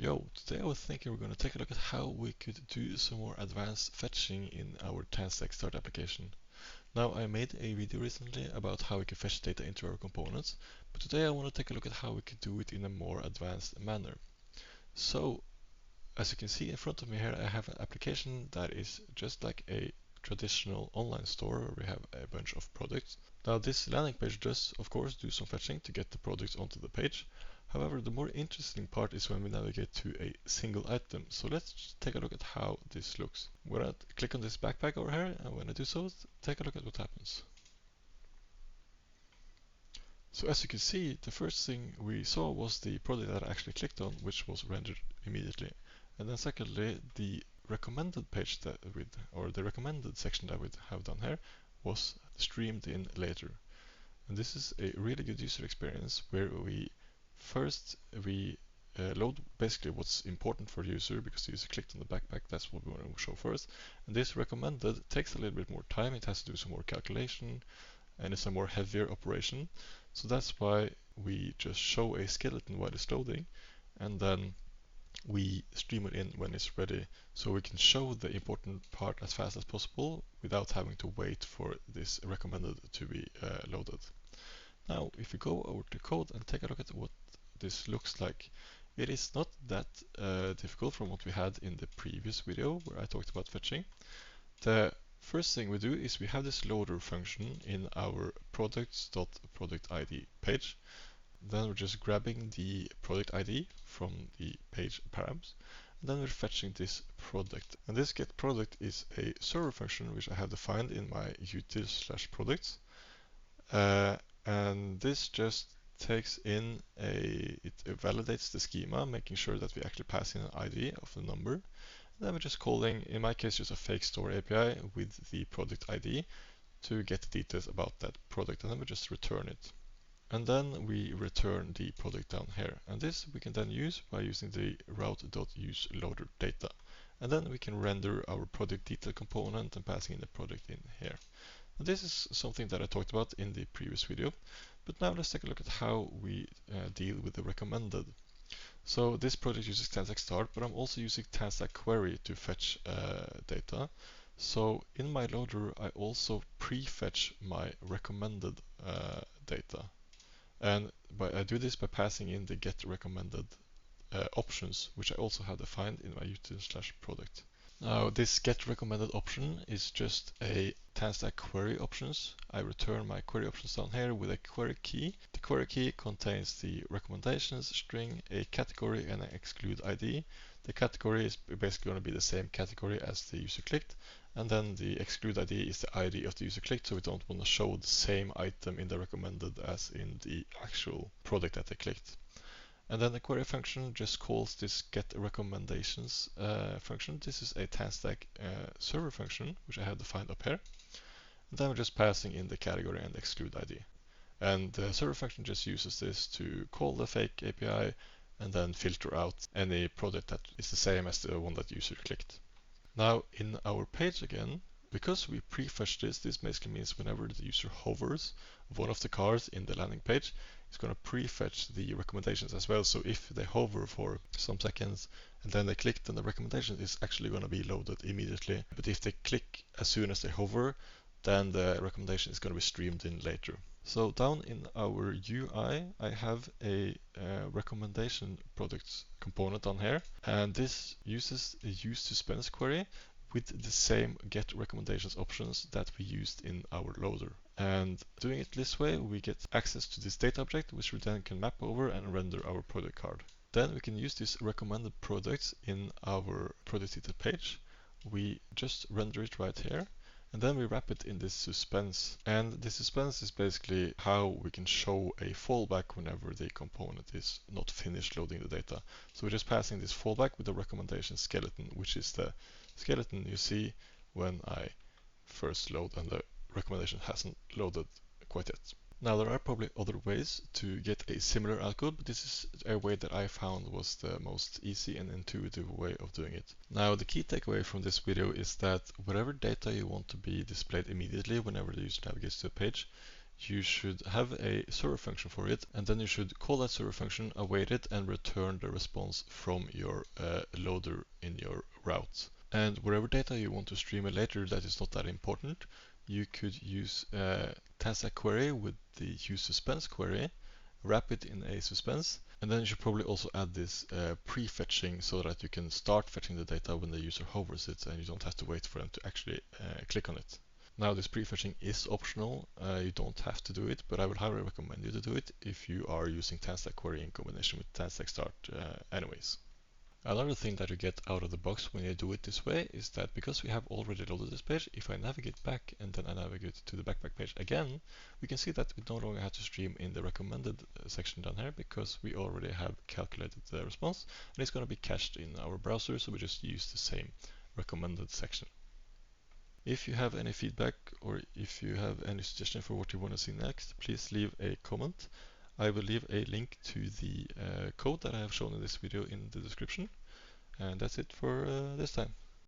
Yo, today I was thinking we're going to take a look at how we could do some more advanced fetching in our TanStack Start application. Now, I made a video recently about how we can fetch data into our components, but today I want to take a look at how we can do it in a more advanced manner. So, as you can see in front of me here, I have an application that is just like a traditional online store where we have a bunch of products. Now, this landing page does, of course, do some fetching to get the products onto the page. However, the more interesting part is when we navigate to a single item. So let's just take a look at how this looks. I'm going to click on this backpack over here, and when I do so, take a look at what happens. So as you can see, the first thing we saw was the product that I actually clicked on, which was rendered immediately. And then secondly, the recommended page that or the recommended section that we have done here was streamed in later. And this is a really good user experience where we load basically what's important for the user, because the user clicked on the backpack, that's what we want to show first. And this recommended takes a little bit more time, it has to do some more calculation, and it's a more heavier operation. So that's why we just show a skeleton while it's loading, and then we stream it in when it's ready, so we can show the important part as fast as possible without having to wait for this recommended to be loaded. Now, if we go over to code and take a look at what this looks like, it is not that difficult from what we had in the previous video where I talked about fetching. The first thing we do is we have this loader function in our products.productID page. Then we're just grabbing the product ID from the page params, and then we're fetching this product. And this getProduct is a server function which I have defined in my util/products. And this just takes in it validates the schema, making sure that we actually pass in an ID of the number. And then we're just calling, in my case, just a fake store API with the product ID to get the details about that product, and then we just return it. And then we return the product down here. And this we can then use by using the route.useLoaderData. And then we can render our product detail component and passing in the product in here. And this is something that I talked about in the previous video, but now let's take a look at how we deal with the recommended. So this project uses TanStack Start, but I'm also using TanStack Query to fetch data. So in my loader, I also pre-fetch my recommended data. And I do this by passing in the getRecommended options, which I also have defined in my util/product. Now, this getRecommended option is just a TanStack query options. I return my query options down here with a query key. The query key contains the recommendations string, a category, and an exclude ID. The category is basically going to be the same category as the user clicked, and then the exclude ID is the ID of the user clicked, so we don't want to show the same item in the recommended as in the actual product that they clicked. And then the query function just calls this getRecommendations function. This is a TanStack server function, which I have defined up here. And then we're just passing in the category and the exclude ID. And the server function just uses this to call the fake API and then filter out any product that is the same as the one that user clicked. Now, in our page again, because we prefetched this basically means whenever the user hovers one of the cars in the landing page, it's going to prefetch the recommendations as well. So if they hover for some seconds and then they click, then the recommendation is actually going to be loaded immediately. But if they click as soon as they hover, then the recommendation is going to be streamed in later. So down in our UI, I have a recommendation products component down here, and this uses a useToSpends query with the same get recommendations options that we used in our loader. And doing it this way, we get access to this data object, which we then can map over and render our product card. Then we can use these recommended products in our product detail page. We just render it right here, and then we wrap it in this suspense. And this suspense is basically how we can show a fallback whenever the component is not finished loading the data. So we're just passing this fallback with the recommendation skeleton, which is the skeleton you see when I first load and the recommendation hasn't loaded quite yet. Now, there are probably other ways to get a similar output, but this is a way that I found was the most easy and intuitive way of doing it. Now, the key takeaway from this video is that whatever data you want to be displayed immediately whenever the user navigates to a page, you should have a server function for it, and then you should call that server function, await it, and return the response from your loader in your route. And wherever data you want to stream later that is not that important, you could use TanStack query with the useSuspense query, wrap it in a suspense, and then you should probably also add this prefetching so that you can start fetching the data when the user hovers it and you don't have to wait for them to actually click on it. Now this prefetching is optional, you don't have to do it, but I would highly recommend you to do it if you are using TanStack query in combination with TanStack Start anyways. Another thing that you get out of the box when you do it this way is that because we have already loaded this page, if I navigate back and then I navigate to the backpack page again, we can see that we no longer have to stream in the recommended section down here because we already have calculated the response and it's going to be cached in our browser, so we just use the same recommended section. If you have any feedback or if you have any suggestion for what you want to see next, please leave a comment. I will leave a link to the code that I have shown in this video in the description. And that's it for this time.